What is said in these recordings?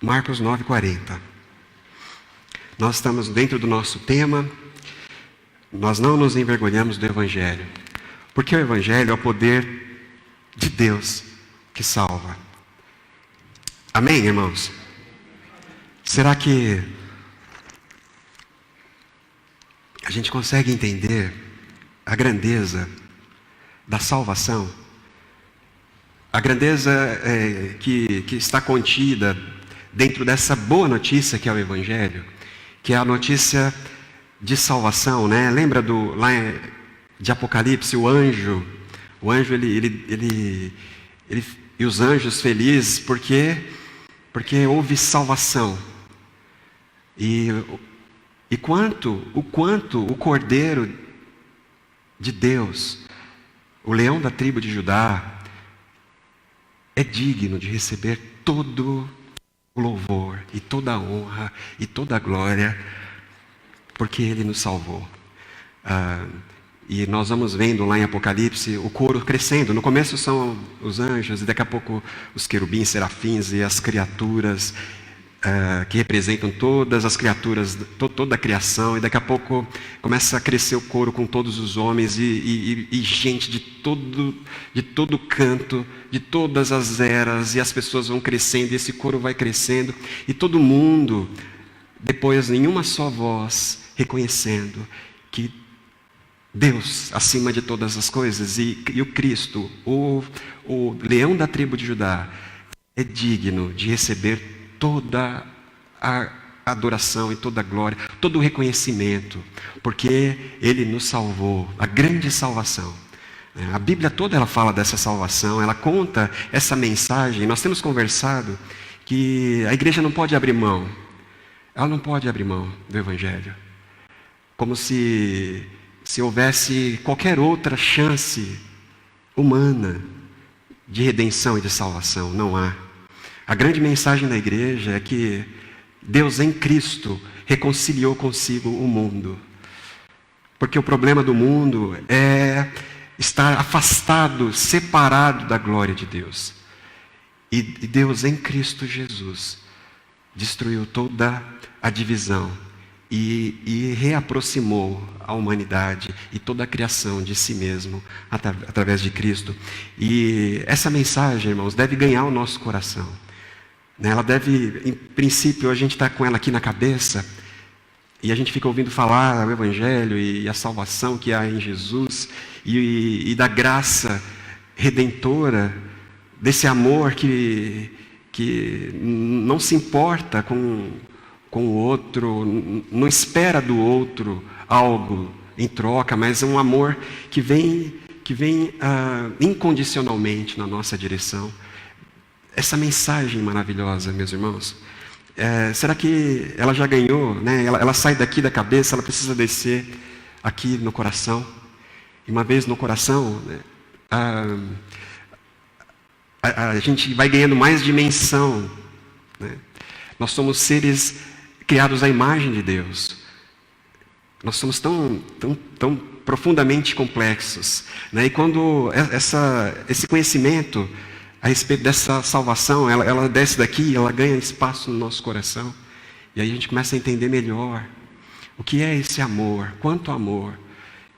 Marcos 9:40. Nós estamos dentro do nosso tema. Nós não nos envergonhamos do Evangelho, porque o Evangelho é o poder de Deus que salva. Amém, irmãos? Será que a gente consegue entender a grandeza da salvação? A grandeza que está contida dentro dessa boa notícia que é o Evangelho, que é a notícia de salvação, né? Lembra lá de Apocalipse, o anjo e os anjos felizes porque houve salvação. O quanto o Cordeiro de Deus, o leão da tribo de Judá, é digno de receber todo o louvor e toda a honra e toda a glória, porque Ele nos salvou. E nós vamos vendo lá em Apocalipse o coro crescendo. No começo são os anjos, e daqui a pouco os querubins, serafins e as criaturas que representam todas as criaturas, toda a criação. E daqui a pouco começa a crescer o coro com todos os homens e gente de todo canto, de todas as eras. E as pessoas vão crescendo e esse coro vai crescendo. E todo mundo, depois em uma só voz, reconhecendo que Deus, acima de todas as coisas, e o Cristo, o leão da tribo de Judá, é digno de receber toda a adoração e toda a glória, todo o reconhecimento, porque Ele nos salvou, a grande salvação. A Bíblia toda ela fala dessa salvação, ela conta essa mensagem. Nós temos conversado que a igreja não pode abrir mão, ela não pode abrir mão do Evangelho, como se houvesse qualquer outra chance humana de redenção e de salvação. Não há. A grande mensagem da igreja é que Deus em Cristo reconciliou consigo o mundo. Porque o problema do mundo é estar afastado, separado da glória de Deus. E Deus em Cristo Jesus destruiu toda a divisão e reaproximou a humanidade e toda a criação de si mesmo através de Cristo. E essa mensagem, irmãos, deve ganhar o nosso coração. Ela deve, em princípio, a gente está com ela aqui na cabeça e a gente fica ouvindo falar o Evangelho e a salvação que há em Jesus e da graça redentora, desse amor que não se importa com o outro, não espera do outro algo em troca, mas é um amor que vem incondicionalmente na nossa direção. Essa mensagem maravilhosa, meus irmãos, será que ela já ganhou, né? Ela sai daqui da cabeça, ela precisa descer aqui no coração. E uma vez no coração, né, a gente vai ganhando mais dimensão, né? Nós somos seres criados à imagem de Deus. Nós somos tão profundamente complexos, né? E quando esse conhecimento a respeito dessa salvação, ela desce daqui, ela ganha espaço no nosso coração. E aí a gente começa a entender melhor o que é esse amor, quanto amor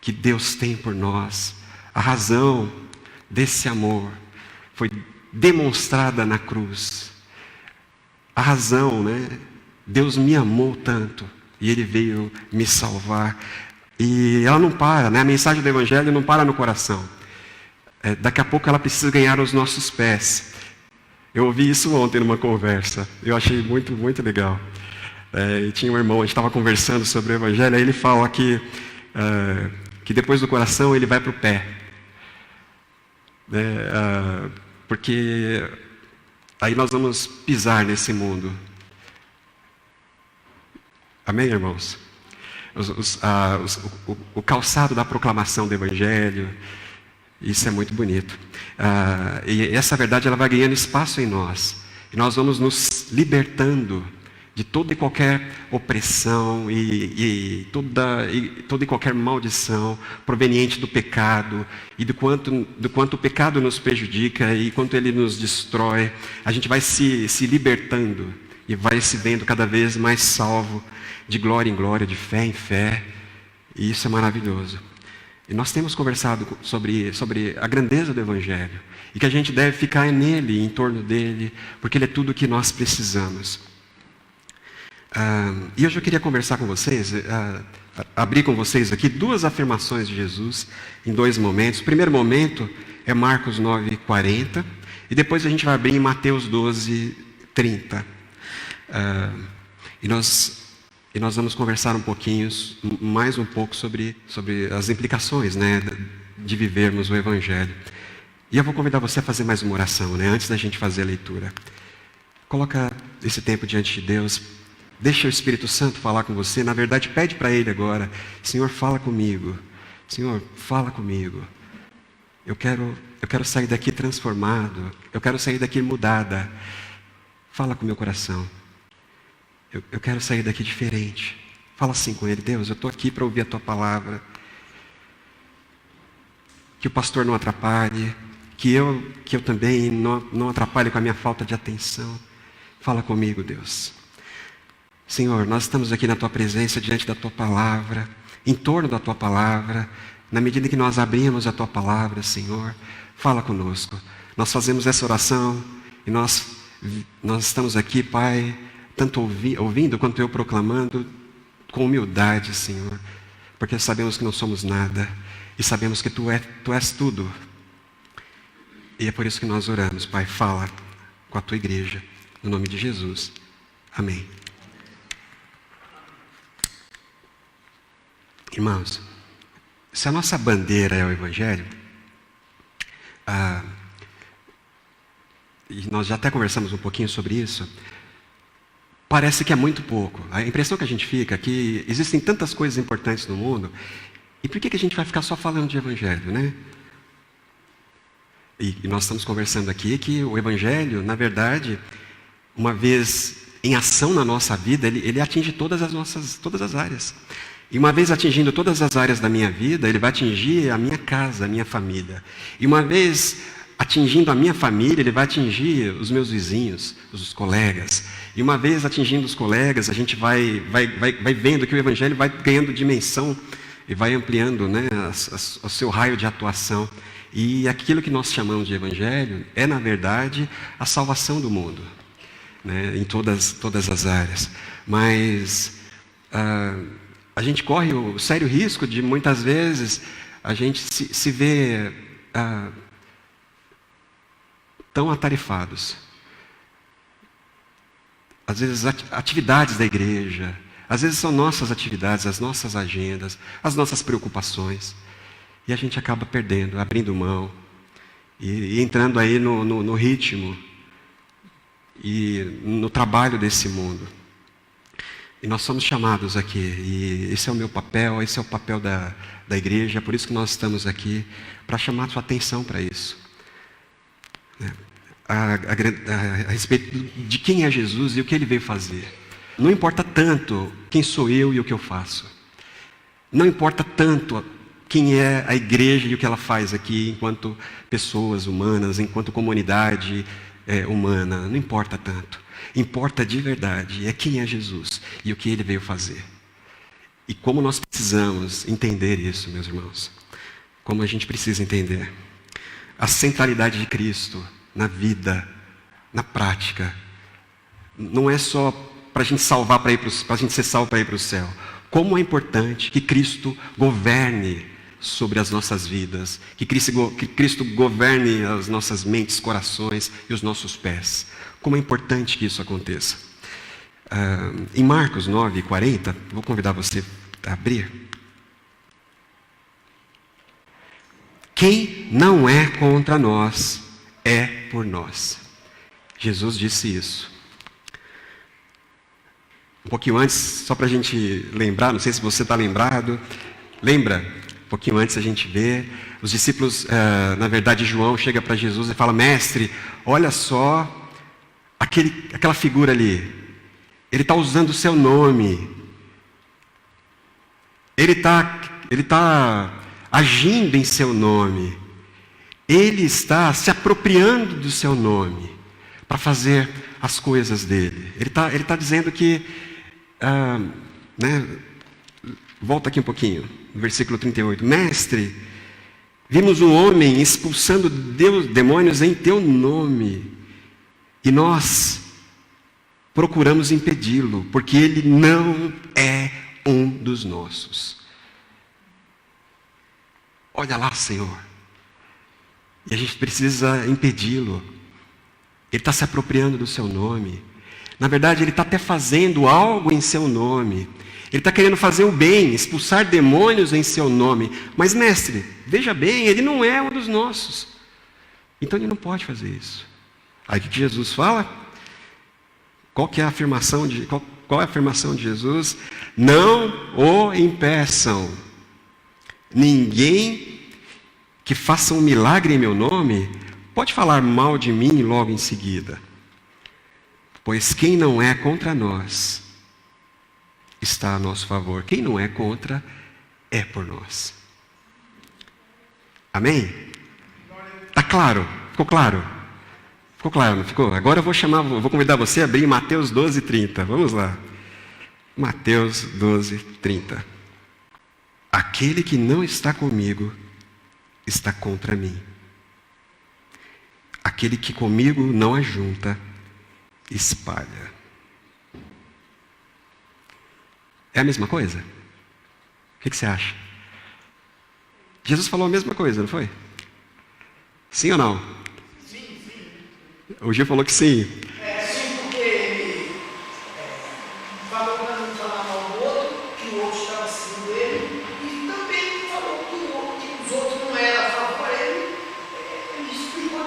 que Deus tem por nós. A razão desse amor foi demonstrada na cruz. A razão, né? Deus me amou tanto e Ele veio me salvar. E ela não para, né? A mensagem do Evangelho não para no coração. Daqui a pouco ela precisa ganhar os nossos pés. Eu ouvi isso ontem numa conversa. Eu achei muito, muito legal. E tinha um irmão, a gente estava conversando sobre o Evangelho, aí ele fala que depois do coração ele vai para o pé. Porque aí nós vamos pisar nesse mundo. Amém, irmãos? O calçado da proclamação do Evangelho, isso é muito bonito. E essa verdade ela vai ganhando espaço em nós. E nós vamos nos libertando de toda e qualquer opressão e toda e qualquer maldição proveniente do pecado e do quanto o pecado nos prejudica e quanto ele nos destrói. A gente vai se libertando e vai se vendo cada vez mais salvo, de glória em glória, de fé em fé, e isso é maravilhoso. E nós temos conversado sobre a grandeza do Evangelho, e que a gente deve ficar nele, em torno dele, porque ele é tudo o que nós precisamos. E hoje eu queria conversar com vocês, abrir com vocês aqui duas afirmações de Jesus em dois momentos. O primeiro momento é Marcos 9:40, e depois a gente vai abrir em Mateus 12:30. E nós vamos conversar um pouquinho, mais um pouco sobre as implicações, né, de vivermos o Evangelho. E eu vou convidar você a fazer mais uma oração, né, antes da gente fazer a leitura. Coloca esse tempo diante de Deus. Deixa o Espírito Santo falar com você. Na verdade, pede para Ele agora: Senhor, fala comigo. Senhor, fala comigo. Eu quero sair daqui transformado. Eu quero sair daqui mudada. Fala com o meu coração. Eu quero sair daqui diferente. Fala assim com Ele: Deus, eu estou aqui para ouvir a Tua palavra. Que o pastor não atrapalhe. Que eu também não atrapalhe com a minha falta de atenção. Fala comigo, Deus. Senhor, nós estamos aqui na Tua presença, diante da Tua palavra, em torno da Tua palavra. Na medida que nós abrimos a Tua palavra, Senhor, fala conosco. Nós fazemos essa oração e nós estamos aqui, Pai, tanto ouvindo quanto eu proclamando, com humildade, Senhor, porque sabemos que não somos nada e sabemos que Tu és tudo. E é por isso que nós oramos, Pai, fala com a Tua igreja, no nome de Jesus. Amém. Irmãos, se a nossa bandeira é o Evangelho, e nós já até conversamos um pouquinho sobre isso, parece que é muito pouco. A impressão que a gente fica é que existem tantas coisas importantes no mundo, e por que a gente vai ficar só falando de Evangelho, né? E nós estamos conversando aqui que o Evangelho, na verdade, uma vez em ação na nossa vida, ele atinge todas as áreas. E uma vez atingindo todas as áreas da minha vida, ele vai atingir a minha casa, a minha família. E uma vez atingindo a minha família, ele vai atingir os meus vizinhos, os colegas. E uma vez atingindo os colegas, a gente vai vendo que o Evangelho vai ganhando dimensão e vai ampliando, né, o seu raio de atuação. E aquilo que nós chamamos de Evangelho é, na verdade, a salvação do mundo, né, em todas as áreas. Mas a gente corre o sério risco de, muitas vezes, a gente se ver tão atarefados. Às vezes, atividades da igreja, às vezes são nossas atividades, as nossas agendas, as nossas preocupações. E a gente acaba perdendo, abrindo mão, e entrando aí no ritmo e no trabalho desse mundo. E nós somos chamados aqui, e esse é o meu papel, esse é o papel da igreja, é por isso que nós estamos aqui, para chamar a sua atenção para isso. A respeito de quem é Jesus e o que Ele veio fazer. Não importa tanto quem sou eu e o que eu faço. Não importa tanto quem é a igreja e o que ela faz aqui, enquanto pessoas humanas, enquanto comunidade humana. Não importa tanto. Importa de verdade é quem é Jesus e o que Ele veio fazer. E como nós precisamos entender isso, meus irmãos. Como a gente precisa entender a centralidade de Cristo na vida, na prática. Não é só para a gente salvar, para a gente ser salvo para ir para o céu. Como é importante que Cristo governe sobre as nossas vidas, que Cristo governe as nossas mentes, corações e os nossos pés. Como é importante que isso aconteça. Em Marcos 9:40, vou convidar você a abrir. Quem não é contra nós, é por nós. Jesus disse isso. Um pouquinho antes, só para a gente lembrar, não sei se você está lembrado, lembra? Um pouquinho antes a gente vê, os discípulos, na verdade João chega para Jesus e fala: Mestre, olha só, aquela figura ali, ele está usando o seu nome, ele está agindo em seu nome, ele está se apropriando do seu nome. para fazer as coisas dele. Ele tá dizendo que, volta aqui um pouquinho, no versículo 38. Mestre, vimos um homem expulsando demônios em teu nome, e nós procuramos impedi-lo, porque ele não é um dos nossos. Olha lá, Senhor. E a gente precisa impedi-lo. Ele está se apropriando do seu nome. Na verdade, ele está até fazendo algo em seu nome. Ele está querendo fazer o bem, expulsar demônios em seu nome. Mas, mestre, veja bem, ele não é um dos nossos. Então ele não pode fazer isso. Aí o que Jesus fala? Qual é a afirmação de Jesus? Não o impeçam. Ninguém que faça um milagre em meu nome pode falar mal de mim logo em seguida. Pois quem não é contra nós está a nosso favor. Quem não é contra é por nós. Amém? Está claro? Ficou claro? Ficou claro, não ficou? Agora eu vou convidar você a abrir Mateus 12:30. Vamos lá. Mateus 12:30. Aquele que não está comigo está contra mim. Aquele que comigo não ajunta, espalha. É a mesma coisa? O que você acha? Jesus falou a mesma coisa, não foi? Sim ou não? Sim. O Gil falou que sim. Sim, porque ele falou para não falar mal do outro, que o outro estava seguindo ele, e também falou que os outros não eram a favor dele. Ele explicou.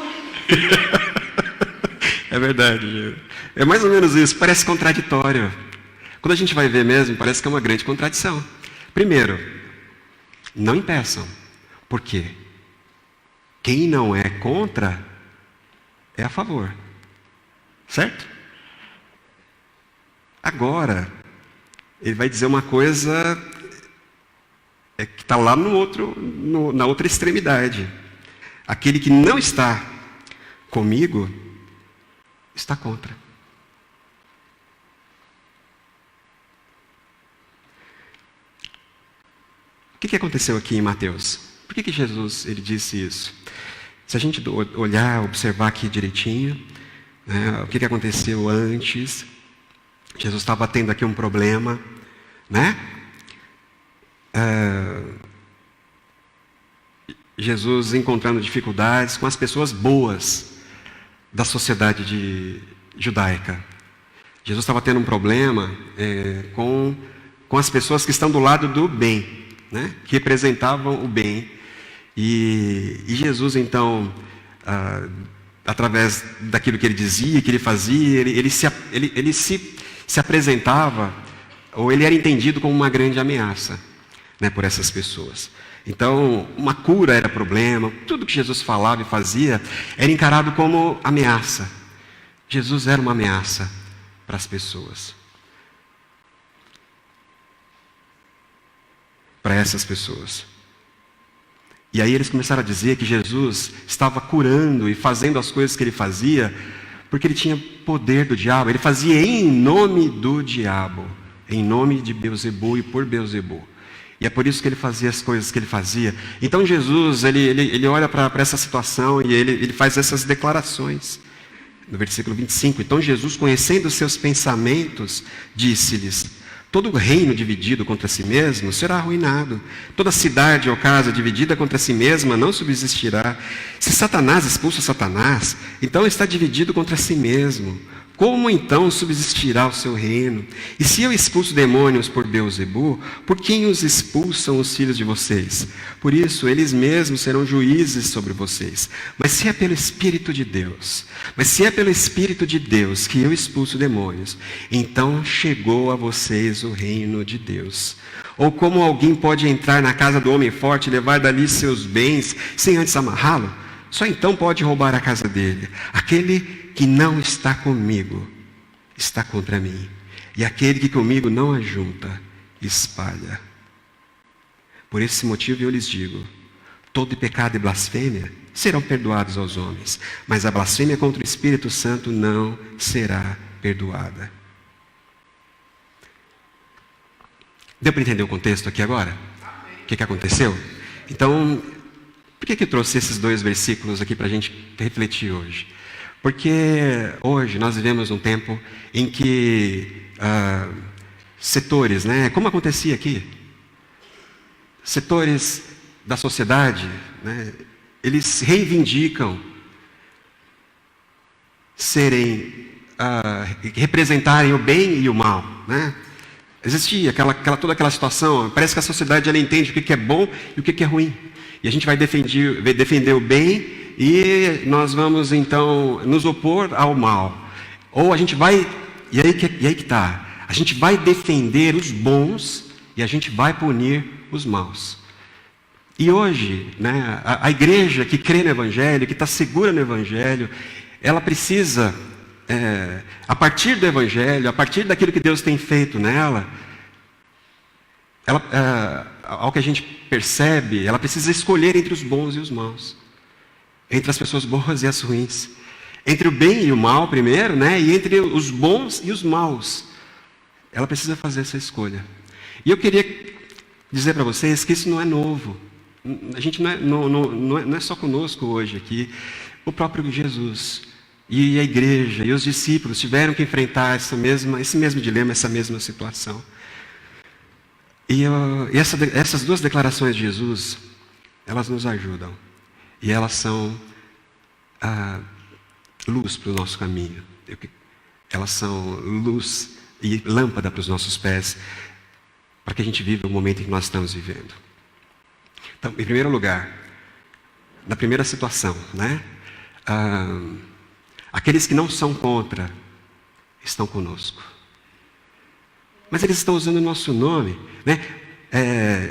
É verdade, Gil. É mais ou menos isso, parece contraditório. Quando a gente vai ver mesmo, parece que é uma grande contradição. Primeiro, não impeçam. Por quê? Quem não é contra é a favor. Certo? Agora, ele vai dizer uma coisa que está lá na outra extremidade. Aquele que não está comigo está contra. O que aconteceu aqui em Mateus? Por que Jesus ele disse isso? Se a gente olhar, observar aqui direitinho, né, o que aconteceu antes, Jesus estava tendo aqui um problema, né? Jesus encontrando dificuldades com as pessoas boas da sociedade judaica. Jesus estava tendo um problema com as pessoas que estão do lado do bem, né? Que representavam o bem. E Jesus, então, através daquilo que ele dizia, que ele fazia, ele se apresentava, ou ele era entendido como uma grande ameaça, né, por essas pessoas. Então, uma cura era problema, tudo que Jesus falava e fazia era encarado como ameaça. Jesus era uma ameaça para as pessoas. Para essas pessoas. E aí eles começaram a dizer que Jesus estava curando e fazendo as coisas que ele fazia porque ele tinha poder do diabo. Ele fazia em nome do diabo, em nome de Beelzebu e por Beelzebu. E é por isso que ele fazia as coisas que ele fazia. Então Jesus, ele olha para essa situação e ele faz essas declarações. No versículo 25, então Jesus, conhecendo os seus pensamentos, disse-lhes: todo reino dividido contra si mesmo será arruinado. Toda cidade ou casa dividida contra si mesma não subsistirá. Se Satanás expulsa Satanás, então está dividido contra si mesmo. Como então subsistirá o seu reino? E se eu expulso demônios por Beelzebu, por quem os expulsam os filhos de vocês? Por isso, eles mesmos serão juízes sobre vocês. Mas se é pelo Espírito de Deus que eu expulso demônios, então chegou a vocês o reino de Deus. Ou como alguém pode entrar na casa do homem forte e levar dali seus bens, sem antes amarrá-lo? Só então pode roubar a casa dele. Aquele que não está comigo está contra mim. E aquele que comigo não ajunta, espalha. Por esse motivo eu lhes digo: todo pecado e blasfêmia serão perdoados aos homens, mas a blasfêmia contra o Espírito Santo não será perdoada. Deu para entender o contexto aqui agora? O que aconteceu? Então, por que eu trouxe esses 2 versículos aqui para a gente refletir hoje? Porque hoje nós vivemos um tempo em que setores, né, como acontecia aqui, setores da sociedade, né, eles reivindicam representarem o bem e o mal, né? Existia toda aquela situação, parece que a sociedade ela entende o que é bom e o que é ruim. E a gente vai defender o bem e nós vamos então nos opor ao mal. Ou a gente vai, e aí que está, a gente vai defender os bons e a gente vai punir os maus. E hoje, né, a igreja que crê no Evangelho, que está segura no Evangelho, ela precisa, a partir do Evangelho, a partir daquilo que Deus tem feito nela, ao que a gente percebe, ela precisa escolher entre os bons e os maus, entre as pessoas boas e as ruins, entre o bem e o mal primeiro, né, e entre os bons e os maus. Ela precisa fazer essa escolha. E eu queria dizer para vocês que isso não é novo. A gente não é só conosco hoje aqui. O próprio Jesus e a igreja e os discípulos tiveram que enfrentar esse mesmo dilema, essa mesma situação. E essas 2 declarações de Jesus, elas nos ajudam. E elas são a luz para o nosso caminho. Elas são luz e lâmpada para os nossos pés, para que a gente viva o momento em que nós estamos vivendo. Então, em primeiro lugar, na primeira situação, né? Aqueles que não são contra estão conosco. Mas eles estão usando o nosso nome, né?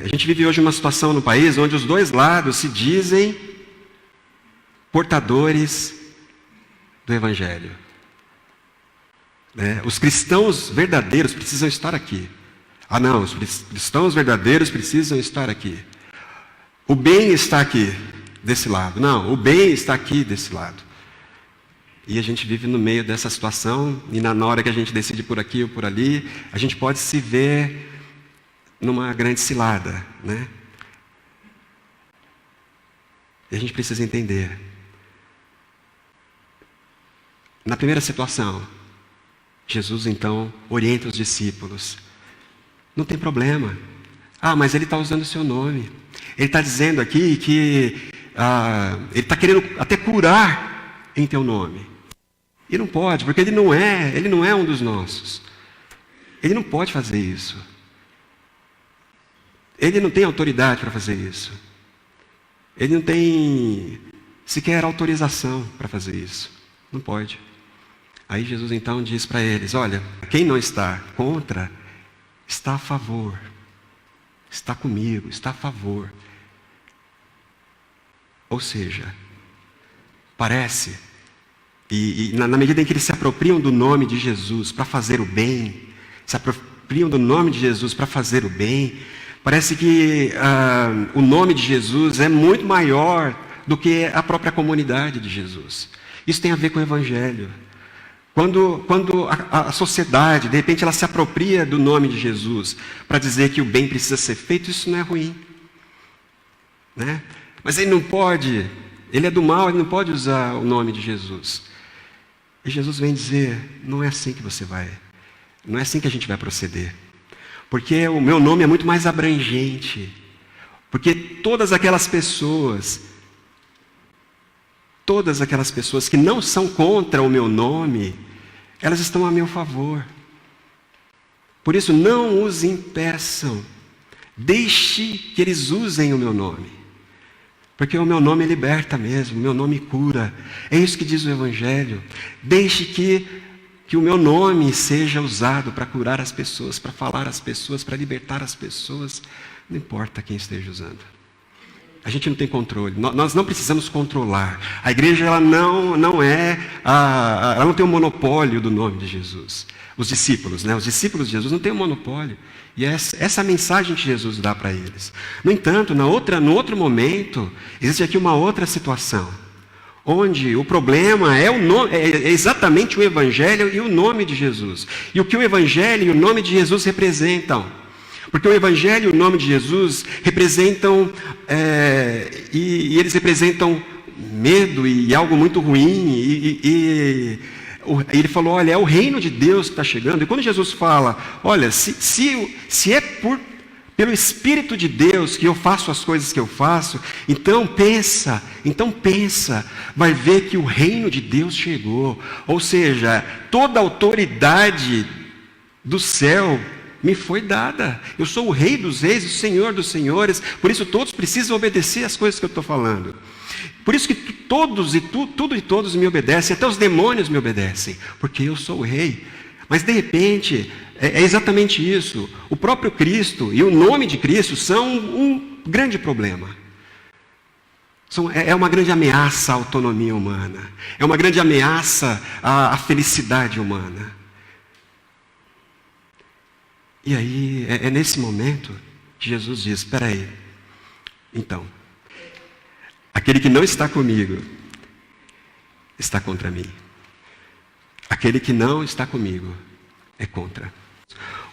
A gente vive hoje uma situação no país onde os 2 lados se dizem portadores do Evangelho. Os cristãos verdadeiros precisam estar aqui. Ah, não, os cristãos verdadeiros precisam estar aqui. O bem está aqui, desse lado. Não, o bem está aqui, desse lado. E a gente vive no meio dessa situação, e na hora que a gente decide por aqui ou por ali, a gente pode se ver numa grande cilada, né? E a gente precisa entender. Na primeira situação, Jesus então orienta os discípulos. Não tem problema. Ah, mas ele está usando o seu nome. Ele está dizendo aqui que ele está querendo até curar em teu nome. E não pode, porque ele não é um dos nossos. Ele não pode fazer isso. Ele não tem autoridade para fazer isso. Ele não tem sequer autorização para fazer isso. Não pode. Aí Jesus então diz para eles, olha, quem não está contra, está a favor. Está comigo, está a favor. Ou seja, parece, e na medida em que eles se apropriam do nome de Jesus para fazer o bem, se apropriam do nome de Jesus para fazer o bem, parece que o nome de Jesus é muito maior do que a própria comunidade de Jesus. Isso tem a ver com o Evangelho. Quando a sociedade, de repente, ela se apropria do nome de Jesus para dizer que o bem precisa ser feito, isso não é ruim. Né? Mas ele não pode, ele é do mal, ele não pode usar o nome de Jesus. E Jesus vem dizer, não é assim que você vai, não é assim que a gente vai proceder. Porque o meu nome é muito mais abrangente. Porque todas aquelas pessoas que não são contra o meu nome, elas estão a meu favor. Por isso, não os impeçam. Deixe que eles usem o meu nome. Porque o meu nome liberta mesmo, o meu nome cura. É isso que diz o Evangelho. Deixe que o meu nome seja usado para curar as pessoas, para falar às pessoas, para libertar as pessoas. Não importa quem esteja usando. A gente não tem controle. Nós não precisamos controlar. A igreja ela não ela não tem um monopólio do nome de Jesus. Os discípulos, né? Os discípulos de Jesus não têm um monopólio. E essa é a mensagem que Jesus dá para eles. No entanto, no outro momento, existe aqui uma outra situação, onde o problema é exatamente o Evangelho e o nome de Jesus. E o que o Evangelho e o nome de Jesus representam. Porque o Evangelho e o nome de Jesus representam, e eles representam medo e algo muito ruim. E ele falou, olha, é o reino de Deus que está chegando. E quando Jesus fala, olha, se é pelo Espírito de Deus que eu faço as coisas que eu faço, então pensa, vai ver que o reino de Deus chegou. Ou seja, toda a autoridade do céu me foi dada. Eu sou o Rei dos Reis, o Senhor dos Senhores, por isso todos precisam obedecer às coisas que eu estou falando. Por isso que tudo e todos me obedecem, até os demônios me obedecem, porque eu sou o Rei. Mas de repente, é exatamente isso. O próprio Cristo e o nome de Cristo são um grande problema. É uma grande ameaça à autonomia humana. É uma grande ameaça à felicidade humana. E aí, é nesse momento que Jesus diz, espera aí, então, aquele que não está comigo, está contra mim. Aquele que não está comigo, é contra.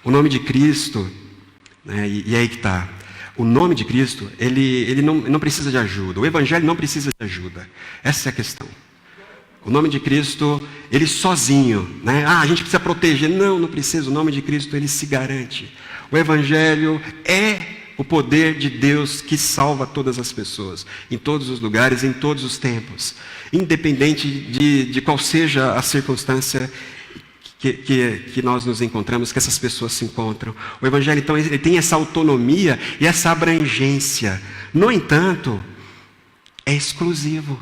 O nome de Cristo, né, e aí que está, o nome de Cristo, ele não precisa de ajuda, o Evangelho não precisa de ajuda, essa é a questão. O nome de Cristo, ele sozinho, né? A gente precisa proteger. Não precisa. O nome de Cristo, ele se garante. O Evangelho é o poder de Deus que salva todas as pessoas, em todos os lugares, em todos os tempos. Independente de qual seja a circunstância que nós nos encontramos, que essas pessoas se encontram. O Evangelho, então, ele tem essa autonomia e essa abrangência. No entanto, é exclusivo.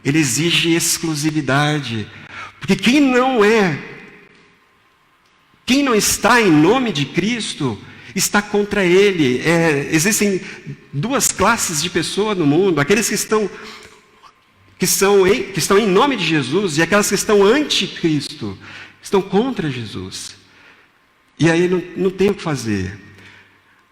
Ele exige exclusividade. Porque quem não está em nome de Cristo, está contra Ele. Existem duas classes de pessoas no mundo. Aqueles que estão em nome de Jesus e aquelas que estão anti-Cristo, estão contra Jesus. E aí não tem o que fazer.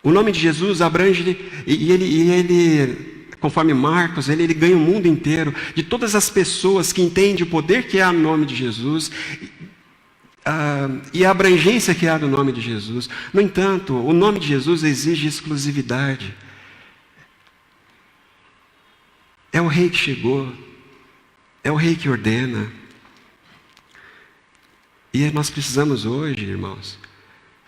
O nome de Jesus abrange, e ele conforme Marcos, ele ganha o mundo inteiro, de todas as pessoas que entendem o poder que há no nome de Jesus, e a abrangência que há no nome de Jesus. No entanto, o nome de Jesus exige exclusividade. É o Rei que chegou, é o Rei que ordena. E nós precisamos hoje, irmãos,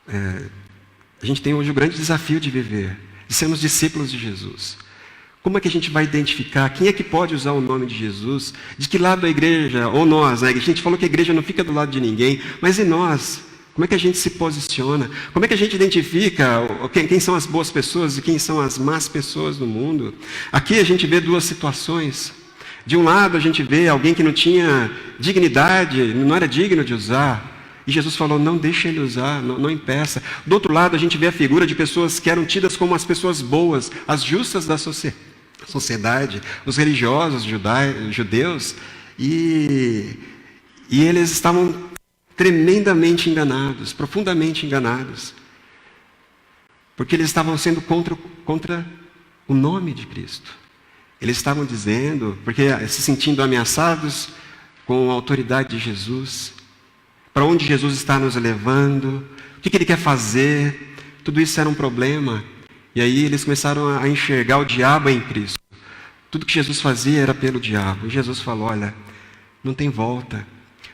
a gente tem hoje o grande desafio de viver, de sermos discípulos de Jesus. Como é que a gente vai identificar quem é que pode usar o nome de Jesus? De que lado a igreja, ou nós, né? A gente falou que a igreja não fica do lado de ninguém, mas e nós? Como é que a gente se posiciona? Como é que a gente identifica quem são as boas pessoas e quem são as más pessoas do mundo? Aqui a gente vê duas situações. De um lado a gente vê alguém que não tinha dignidade, não era digno de usar. E Jesus falou, não deixe ele usar, não impeça. Do outro lado a gente vê a figura de pessoas que eram tidas como as pessoas boas, as justas da sociedade, os religiosos judeus, e eles estavam tremendamente enganados, profundamente enganados, porque eles estavam sendo contra o nome de Cristo. Eles estavam dizendo, porque se sentindo ameaçados com a autoridade de Jesus, para onde Jesus está nos levando, o que Ele quer fazer, tudo isso era um problema. E aí eles começaram a enxergar o diabo em Cristo. Tudo que Jesus fazia era pelo diabo. E Jesus falou, olha, não tem volta.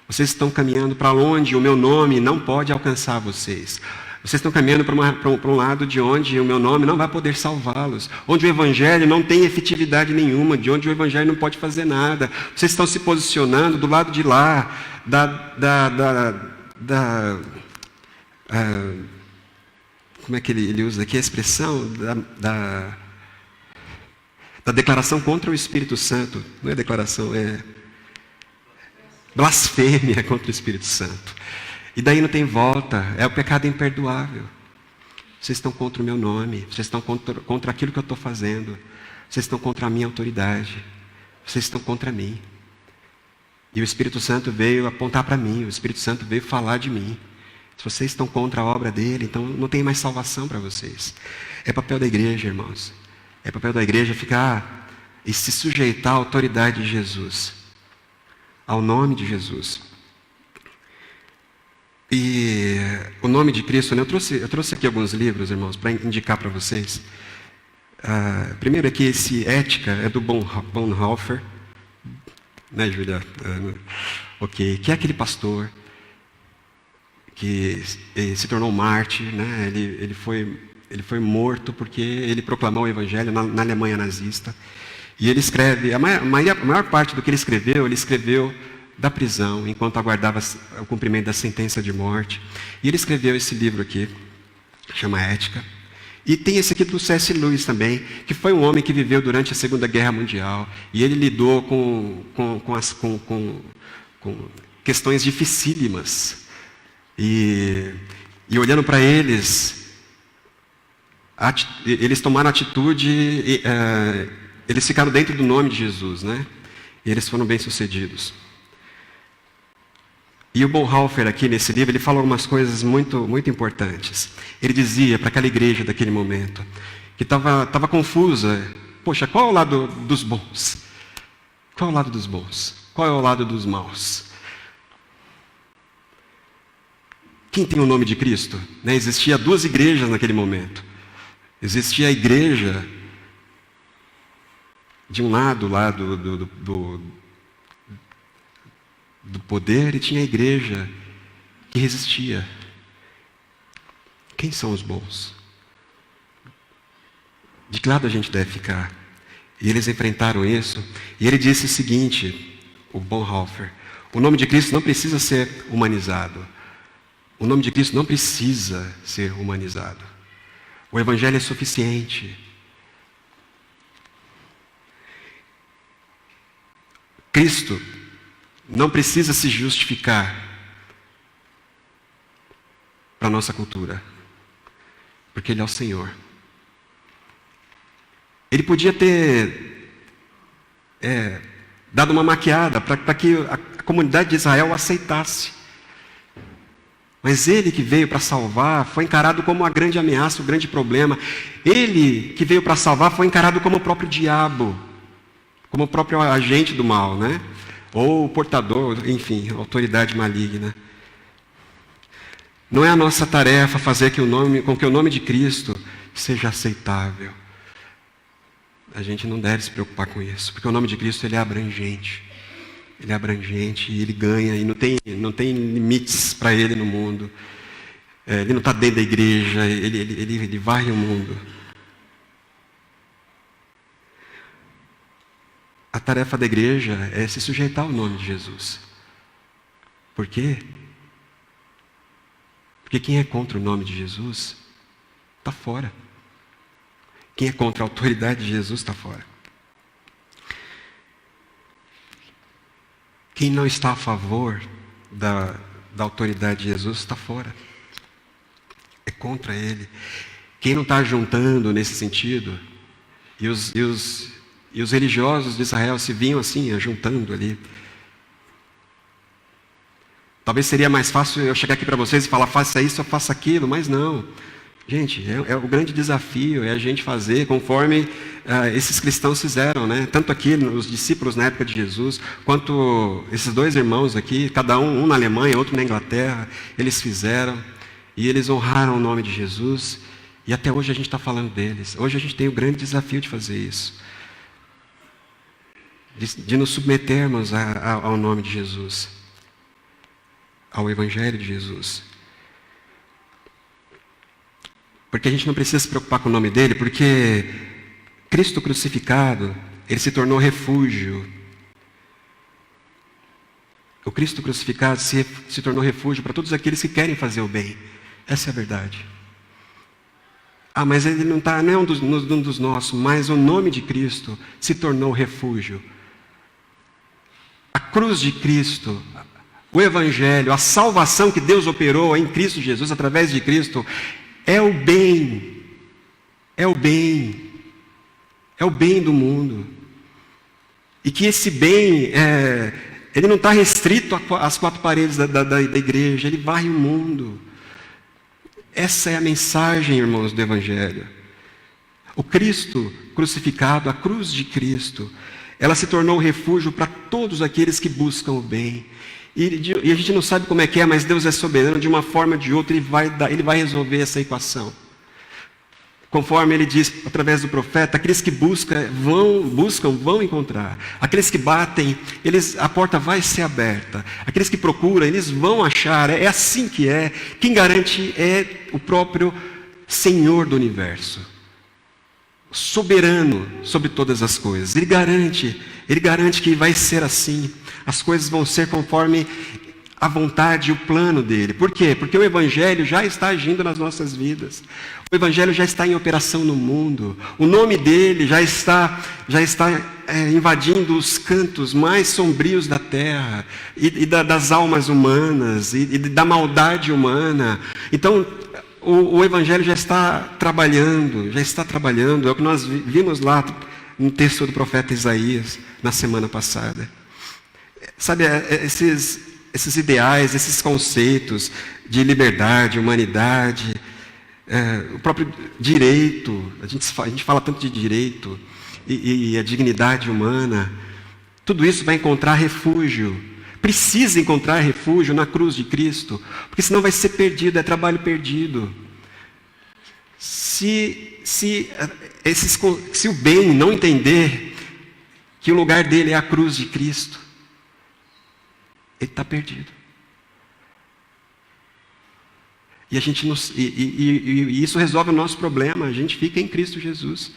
Vocês estão caminhando para onde o meu nome não pode alcançar vocês. Vocês estão caminhando para um lado de onde o meu nome não vai poder salvá-los. Onde o Evangelho não tem efetividade nenhuma, de onde o Evangelho não pode fazer nada. Vocês estão se posicionando do lado de lá, como é que ele usa aqui a expressão? Da declaração contra o Espírito Santo. Não é declaração, é blasfêmia contra o Espírito Santo. E daí não tem volta, é o pecado imperdoável. Vocês estão contra o meu nome, vocês estão contra aquilo que eu estou fazendo. Vocês estão contra a minha autoridade. Vocês estão contra mim. E o Espírito Santo veio apontar para mim. O Espírito Santo veio falar de mim. Se vocês estão contra a obra dele, então não tem mais salvação para vocês. É papel da igreja, irmãos. É papel da igreja ficar e se sujeitar à autoridade de Jesus. Ao nome de Jesus. E o nome de Cristo, né? Eu trouxe aqui alguns livros, irmãos, para indicar para vocês. Primeiro aqui, esse Ética, é do Bonhoeffer. Né, Julia? Ok. Que é aquele pastor que se tornou mártir, né? Ele foi morto porque ele proclamou o evangelho na Alemanha nazista. E ele escreve, a maior parte do que ele escreveu da prisão, enquanto aguardava o cumprimento da sentença de morte. E ele escreveu esse livro aqui, chama Ética. E tem esse aqui do C.S. Lewis também, que foi um homem que viveu durante a Segunda Guerra Mundial. E ele lidou com questões dificílimas. E olhando para eles, eles tomaram atitude, eles ficaram dentro do nome de Jesus, né? E eles foram bem-sucedidos. E o Bonhoeffer aqui nesse livro, ele fala algumas coisas muito, muito importantes. Ele dizia para aquela igreja daquele momento, que estava confusa, poxa, qual é o lado dos bons? Qual é o lado dos bons? Qual é o lado dos maus? Quem tem o nome de Cristo? Né? Existia 2 igrejas naquele momento. Existia a igreja de um lado lá do poder, e tinha a igreja que resistia. Quem são os bons? De que lado a gente deve ficar? E eles enfrentaram isso. E ele disse o seguinte, o Bonhoeffer: o nome de Cristo não precisa ser humanizado. O nome de Cristo não precisa ser humanizado. O Evangelho é suficiente. Cristo não precisa se justificar para a nossa cultura, porque Ele é o Senhor. Ele podia ter dado uma maquiada para que a comunidade de Israel o aceitasse. Mas Ele que veio para salvar foi encarado como uma grande ameaça, um grande problema. Ele que veio para salvar foi encarado como o próprio diabo, como o próprio agente do mal, né? Ou o portador, enfim, autoridade maligna. Não é a nossa tarefa fazer com que o nome de Cristo seja aceitável. A gente não deve se preocupar com isso, porque o nome de Cristo ele é abrangente. Ele é abrangente e ele ganha, e não tem limites para ele no mundo. Ele não está dentro da igreja, ele varre o mundo. A tarefa da igreja é se sujeitar ao nome de Jesus. Por quê? Porque quem é contra o nome de Jesus está fora. Quem é contra a autoridade de Jesus está fora. Quem não está a favor da autoridade de Jesus está fora. É contra Ele. Quem não está juntando nesse sentido, e os religiosos de Israel se vinham assim, juntando ali. Talvez seria mais fácil eu chegar aqui para vocês e falar, faça isso ou faça aquilo, mas não. Gente, é o grande desafio, é a gente fazer conforme esses cristãos fizeram, né? Tanto aqui, os discípulos na época de Jesus, quanto esses 2 irmãos aqui, cada um na Alemanha, outro na Inglaterra, eles fizeram, e eles honraram o nome de Jesus, e até hoje a gente está falando deles. Hoje a gente tem o grande desafio de fazer isso. De nos submetermos ao nome de Jesus, ao Evangelho de Jesus. Porque a gente não precisa se preocupar com o nome dele, porque Cristo crucificado, ele se tornou refúgio. O Cristo crucificado se tornou refúgio para todos aqueles que querem fazer o bem. Essa é a verdade. Mas ele não é um dos nossos, mas o nome de Cristo se tornou refúgio. A cruz de Cristo, o Evangelho, a salvação que Deus operou em Cristo Jesus, através de Cristo, é o bem. É o bem. é o bem do mundo. E que esse bem, ele não está restrito às quatro paredes da igreja, ele varre o mundo. Essa é a mensagem, irmãos, do Evangelho. O Cristo crucificado, a cruz de Cristo, ela se tornou refúgio para todos aqueles que buscam o bem. E a gente não sabe como é que é, mas Deus é soberano, de uma forma ou de outra, Ele vai resolver essa equação. Conforme Ele diz, através do profeta, aqueles que buscam, vão encontrar. Aqueles que batem, a porta vai ser aberta. Aqueles que procuram, eles vão achar. É assim que é. Quem garante é o próprio Senhor do universo. Soberano sobre todas as coisas. Ele garante que vai ser assim. As coisas vão ser conforme a vontade e o plano dele. Por quê? Porque o Evangelho já está agindo nas nossas vidas. O Evangelho já está em operação no mundo. O nome dele já está invadindo os cantos mais sombrios da terra e das almas humanas e da maldade humana. Então, o Evangelho já está trabalhando. É o que nós vimos lá no texto do profeta Isaías na semana passada. Sabe, esses ideais, esses conceitos de liberdade, humanidade, o próprio direito, a gente fala tanto de direito e a dignidade humana, tudo isso vai encontrar refúgio, precisa encontrar refúgio na cruz de Cristo, porque senão vai ser perdido, é trabalho perdido. Se o bem não entender que o lugar dele é a cruz de Cristo, ele está perdido. E isso resolve o nosso problema. A gente fica em Cristo Jesus.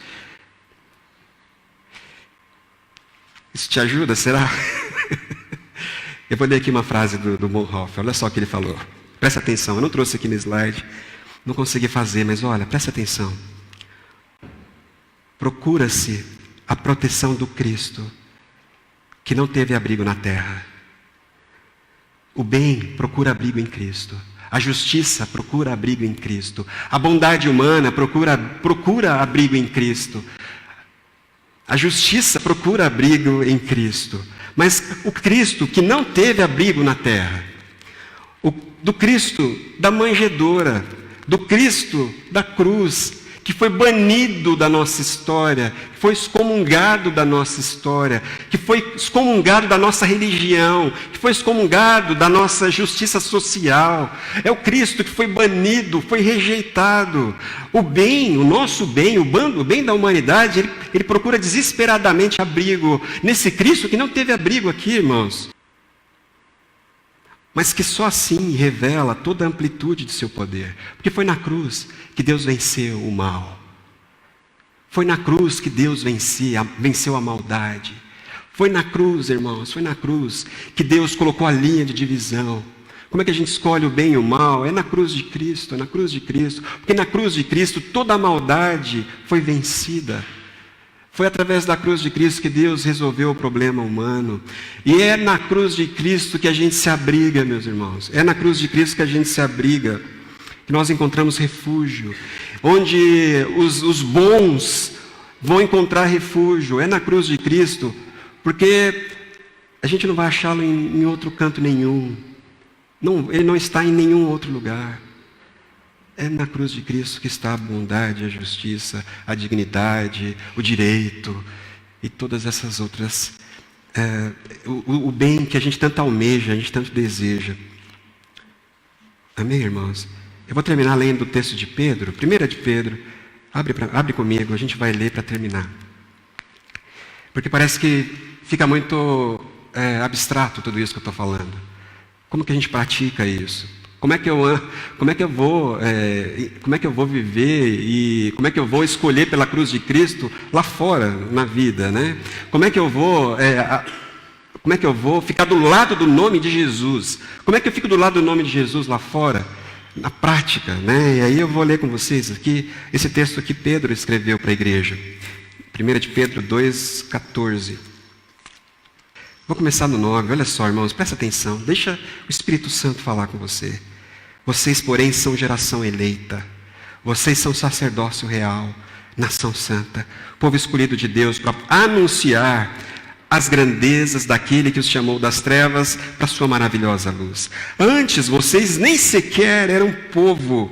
Isso te ajuda, será? Eu vou ler aqui uma frase do Bonhoeffer. Olha só o que ele falou. Presta atenção. Eu não trouxe aqui no slide. Não consegui fazer, mas olha, presta atenção. Procura-se a proteção do Cristo, que não teve abrigo na terra. O bem procura abrigo em Cristo. A justiça procura abrigo em Cristo. A bondade humana procura abrigo em Cristo. A justiça procura abrigo em Cristo. Mas o Cristo que não teve abrigo na terra, do Cristo da manjedoura, do Cristo da cruz, que foi banido da nossa história, que foi excomungado da nossa história, que foi excomungado da nossa religião, que foi excomungado da nossa justiça social. É o Cristo que foi banido, foi rejeitado. O bem, o nosso bem, o bem da humanidade, ele procura desesperadamente abrigo nesse Cristo que não teve abrigo aqui, irmãos. Mas que só assim revela toda a amplitude de seu poder. Porque foi na cruz que Deus venceu o mal. Foi na cruz que Deus venceu a maldade. Foi na cruz, irmãos, foi na cruz que Deus colocou a linha de divisão. Como é que a gente escolhe o bem e o mal? É na cruz de Cristo, é na cruz de Cristo. Porque na cruz de Cristo toda a maldade foi vencida. Foi através da cruz de Cristo que Deus resolveu o problema humano. E é na cruz de Cristo que a gente se abriga, meus irmãos. É na cruz de Cristo que a gente se abriga, que nós encontramos refúgio. Onde os bons vão encontrar refúgio. É na cruz de Cristo, porque a gente não vai achá-lo em outro canto nenhum. Ele não está em nenhum outro lugar. É na cruz de Cristo que está a bondade, a justiça, a dignidade, o direito e todas essas outras, o bem que a gente tanto almeja, a gente tanto deseja. Amém, irmãos? Eu vou terminar lendo o texto de Pedro, 1 de Pedro. Abre comigo, a gente vai ler para terminar. Porque parece que fica muito abstrato tudo isso que eu estou falando. Como que a gente pratica isso? Como é que eu vou viver e como é que eu vou escolher pela cruz de Cristo lá fora na vida, né? Como é que eu vou ficar do lado do nome de Jesus? Como é que eu fico do lado do nome de Jesus lá fora? Na prática, né? E aí eu vou ler com vocês aqui esse texto que Pedro escreveu para a igreja. 1 de Pedro 2,14. Vou começar no 9. Olha só, irmãos, presta atenção. Deixa o Espírito Santo falar com você. Vocês, porém, são geração eleita. Vocês são sacerdócio real, nação santa, povo escolhido de Deus para anunciar as grandezas daquele que os chamou das trevas para a sua maravilhosa luz. Antes vocês nem sequer eram povo,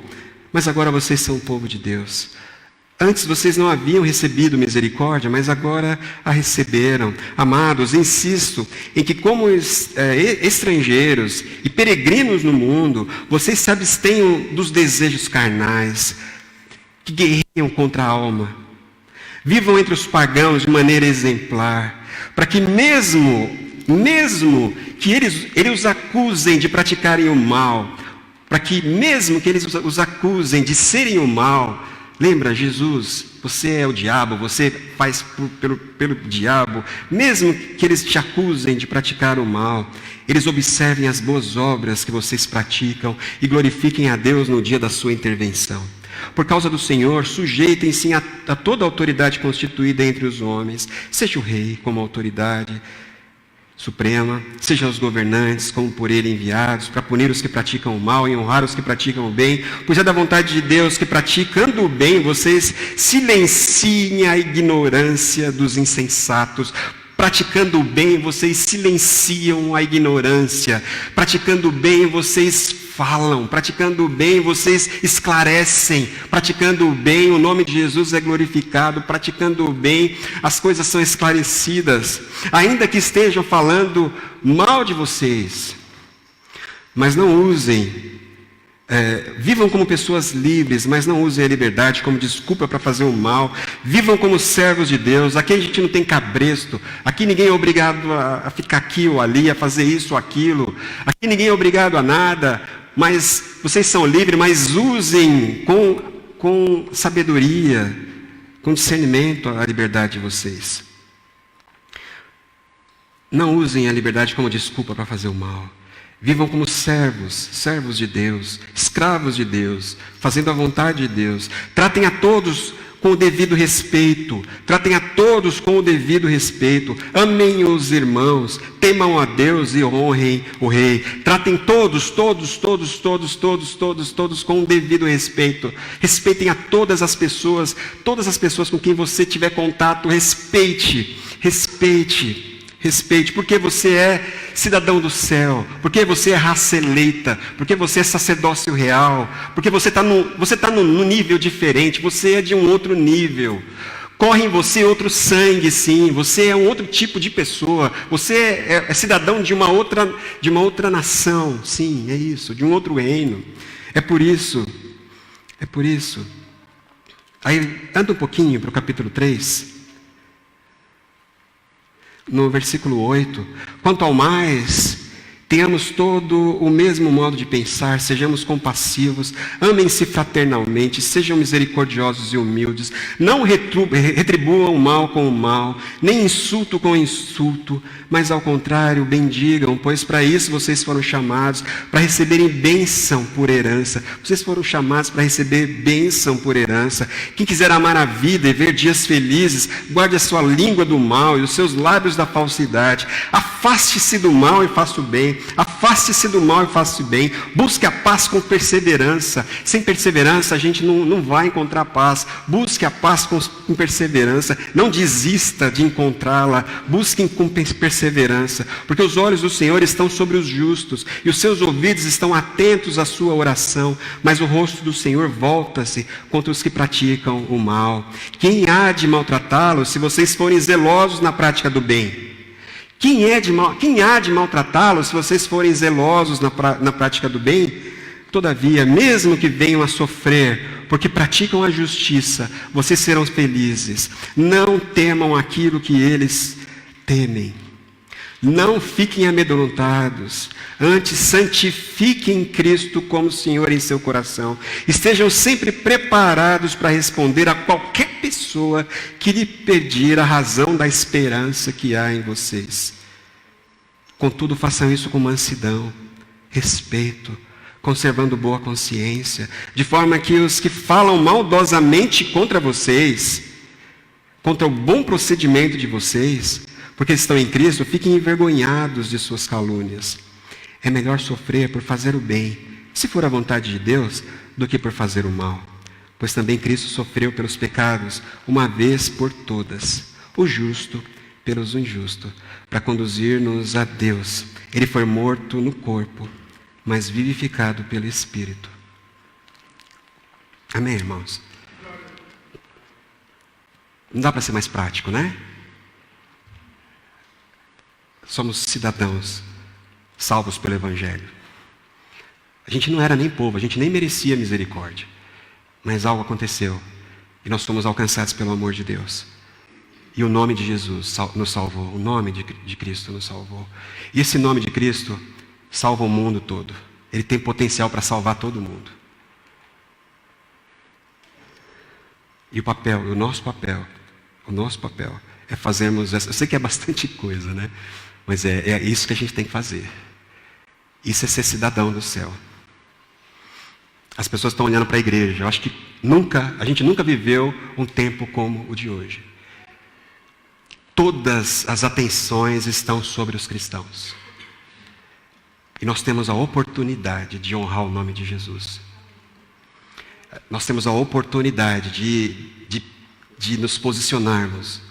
mas agora vocês são o povo de Deus. Antes vocês não haviam recebido misericórdia, mas agora a receberam. Amados, insisto em que como estrangeiros e peregrinos no mundo, vocês se abstenham dos desejos carnais que guerreiam contra a alma. Vivam entre os pagãos de maneira exemplar, para que mesmo que eles os acusem de praticarem o mal, para que mesmo que eles os acusem de serem o mal, lembra, Jesus, você é o diabo, você faz pelo diabo, mesmo que eles te acusem de praticar o mal, eles observem as boas obras que vocês praticam e glorifiquem a Deus no dia da sua intervenção. Por causa do Senhor, sujeitem-se a toda a autoridade constituída entre os homens, seja o rei como autoridade suprema, seja os governantes como por ele enviados, para punir os que praticam o mal e honrar os que praticam o bem, pois é da vontade de Deus que, praticando o bem, vocês silenciem a ignorância dos insensatos. Praticando o bem, vocês silenciam a ignorância. Praticando o bem, vocês falam. Praticando o bem, vocês esclarecem. Praticando o bem, o nome de Jesus é glorificado. Praticando o bem, as coisas são esclarecidas. Ainda que estejam falando mal de vocês, mas não usem. Vivam como pessoas livres, mas não usem a liberdade como desculpa para fazer o mal. Vivam como servos de Deus. Aqui a gente não tem cabresto. Aqui ninguém é obrigado a ficar aqui ou ali, a fazer isso ou aquilo. Aqui ninguém é obrigado a nada. Mas vocês são livres, mas usem com sabedoria, com discernimento a liberdade de vocês. Não usem a liberdade como desculpa para fazer o mal. Vivam como servos de Deus, escravos de Deus, fazendo a vontade de Deus. Tratem a todos com o devido respeito. Tratem a todos com o devido respeito. Amem os irmãos, temam a Deus e honrem o rei. Tratem todos com o devido respeito. Respeitem a todas as pessoas com quem você tiver contato, respeite, porque você é cidadão do céu, porque você é raça eleita, porque você é sacerdócio real, porque você está num nível diferente, você é de um outro nível. Corre em você outro sangue, sim, você é um outro tipo de pessoa, você é cidadão de uma outra nação, sim, é isso, de um outro reino. É por isso. Aí, anda um pouquinho para o capítulo 3. No versículo 8, quanto ao mais, tenhamos todo o mesmo modo de pensar, sejamos compassivos, amem-se fraternalmente, sejam misericordiosos e humildes, não retribuam o mal com o mal, nem insulto com insulto, mas ao contrário, bendigam, pois para isso vocês foram chamados, para receberem bênção por herança. Vocês foram chamados para receber bênção por herança. Quem quiser amar a vida e ver dias felizes, guarde a sua língua do mal e os seus lábios da falsidade. Afaste-se do mal e faça o bem. Afaste-se do mal e faça o bem. Busque a paz com perseverança. Sem perseverança a gente não vai encontrar paz. Busque a paz com perseverança. Não desista de encontrá-la. Busquem com perseverança. Porque os olhos do Senhor estão sobre os justos e os seus ouvidos estão atentos à sua oração. Mas o rosto do Senhor volta-se contra os que praticam o mal. Quem há de maltratá-los se vocês forem zelosos na prática do bem? Quem há de maltratá-los se vocês forem zelosos na prática do bem? Todavia, mesmo que venham a sofrer, porque praticam a justiça, vocês serão felizes. Não temam aquilo que eles temem. Não fiquem amedrontados, antes santifiquem Cristo como Senhor em seu coração. Estejam sempre preparados para responder a qualquer pessoa que lhe pedir a razão da esperança que há em vocês. Contudo, façam isso com mansidão, respeito, conservando boa consciência, de forma que os que falam maldosamente contra vocês, contra o bom procedimento de vocês, porque estão em Cristo, fiquem envergonhados de suas calúnias. É melhor sofrer por fazer o bem, se for a vontade de Deus, do que por fazer o mal. Pois também Cristo sofreu pelos pecados, uma vez por todas, o justo pelos injustos, para conduzir-nos a Deus. Ele foi morto no corpo, mas vivificado pelo Espírito. Amém, irmãos? Não dá para ser mais prático, né? Somos cidadãos salvos pelo Evangelho. A gente não era nem povo, a gente nem merecia misericórdia. Mas algo aconteceu e nós fomos alcançados pelo amor de Deus. E o nome de Jesus nos salvou, o nome de Cristo nos salvou. E esse nome de Cristo salva o mundo todo. Ele tem potencial para salvar todo mundo. E o nosso papel é fazermos essa. Eu sei que é bastante coisa, né? Mas é isso que a gente tem que fazer. Isso é ser cidadão do céu. As pessoas estão olhando para a igreja. Eu acho que a gente nunca viveu um tempo como o de hoje. Todas as atenções estão sobre os cristãos. E nós temos a oportunidade de honrar o nome de Jesus. Nós temos a oportunidade de nos posicionarmos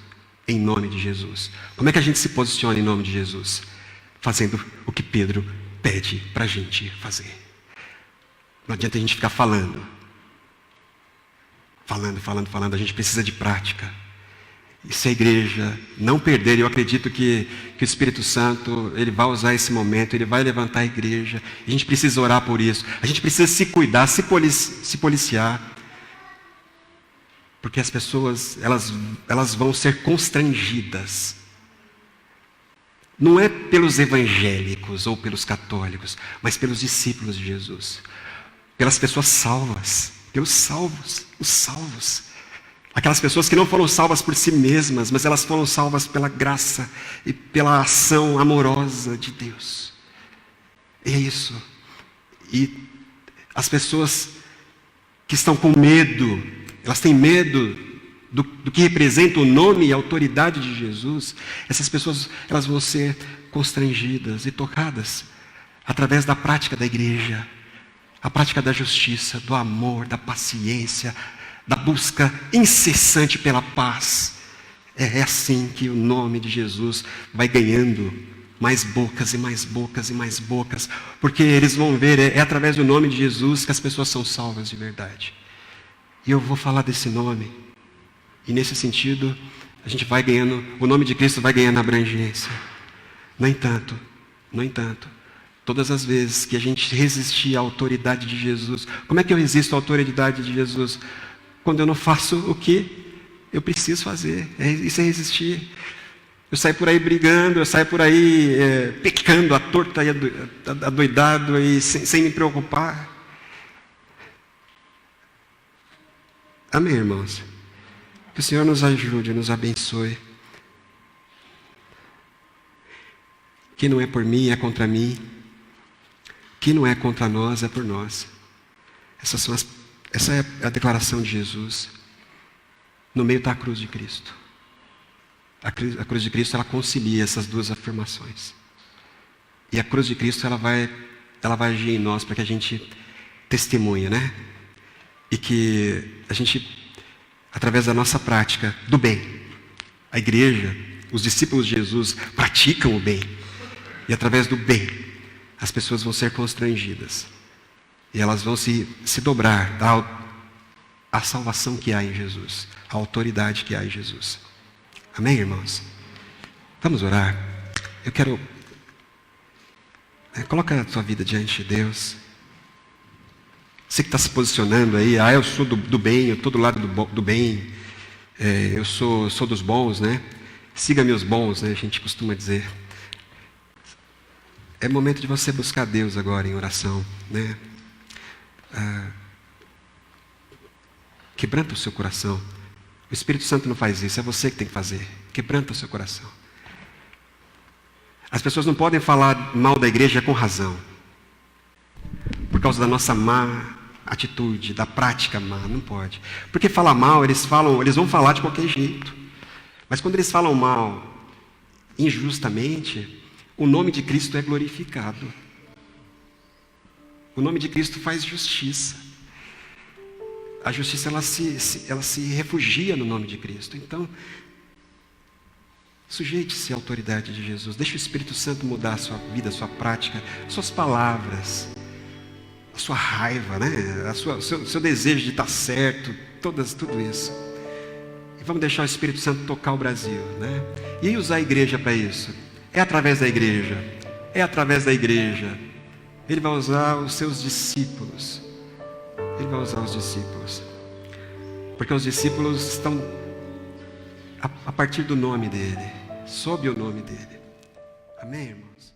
em nome de Jesus. Como é que a gente se posiciona em nome de Jesus? Fazendo o que Pedro pede para a gente fazer. Não adianta a gente ficar falando. A gente precisa de prática. E se a igreja não perder, eu acredito que o Espírito Santo, ele vai usar esse momento, ele vai levantar a igreja. A gente precisa orar por isso. A gente precisa se cuidar, se policiar. Porque as pessoas, elas vão ser constrangidas. Não é pelos evangélicos ou pelos católicos, mas pelos discípulos de Jesus. Pelas pessoas salvas, pelos salvos, os salvos. Aquelas pessoas que não foram salvas por si mesmas, mas elas foram salvas pela graça e pela ação amorosa de Deus. E é isso. E as pessoas que estão com medo, elas têm medo do que representa o nome e a autoridade de Jesus. Essas pessoas, elas vão ser constrangidas e tocadas através da prática da igreja, a prática da justiça, do amor, da paciência, da busca incessante pela paz. É assim que o nome de Jesus vai ganhando mais bocas e mais bocas e mais bocas, porque eles vão ver, é através do nome de Jesus que as pessoas são salvas de verdade. E eu vou falar desse nome, e nesse sentido, a gente vai ganhando, o nome de Cristo vai ganhando abrangência. No entanto, todas as vezes que a gente resistir à autoridade de Jesus, como é que eu resisto à autoridade de Jesus? Quando eu não faço o que eu preciso fazer. Isso é resistir. Eu saio por aí brigando, eu saio por aí pecando à torta e adoidado e sem me preocupar. Amém, irmãos? Que o Senhor nos ajude, nos abençoe. Que não é por mim, é contra mim. Que não é contra nós, é por nós. Essa é a declaração de Jesus. No meio está a cruz de Cristo. A cruz de Cristo, ela concilia essas duas afirmações. E a cruz de Cristo, ela vai agir em nós para que a gente testemunhe, né? E que a gente, através da nossa prática do bem, a igreja, os discípulos de Jesus praticam o bem. E através do bem, as pessoas vão ser constrangidas. E elas vão se dobrar à salvação que há em Jesus, à autoridade que há em Jesus. Amém, irmãos? Vamos orar. Eu quero... coloca a tua vida diante de Deus. Você que está se posicionando aí, eu sou do bem, eu estou do lado do bem, eu sou dos bons, né? Siga-me os bons, né? A gente costuma dizer. É momento de você buscar Deus agora em oração, né? Quebranta o seu coração. O Espírito Santo não faz isso, é você que tem que fazer. Quebranta o seu coração. As pessoas não podem falar mal da igreja com razão, por causa da nossa má atitude, da prática má, não pode. Porque falar mal, eles vão falar de qualquer jeito. Mas quando eles falam mal injustamente, o nome de Cristo é glorificado. O nome de Cristo faz justiça. A justiça, ela se refugia no nome de Cristo. Então, sujeite-se à autoridade de Jesus. Deixe o Espírito Santo mudar a sua vida, a sua prática, suas palavras, a sua raiva, né? Seu desejo de estar certo, tudo isso. E vamos deixar o Espírito Santo tocar o Brasil, né? E usar a igreja para isso. É através da igreja. É através da igreja. Ele vai usar os seus discípulos. Ele vai usar os discípulos. Porque os discípulos estão a partir do nome dele, sob o nome dele. Amém, irmãos?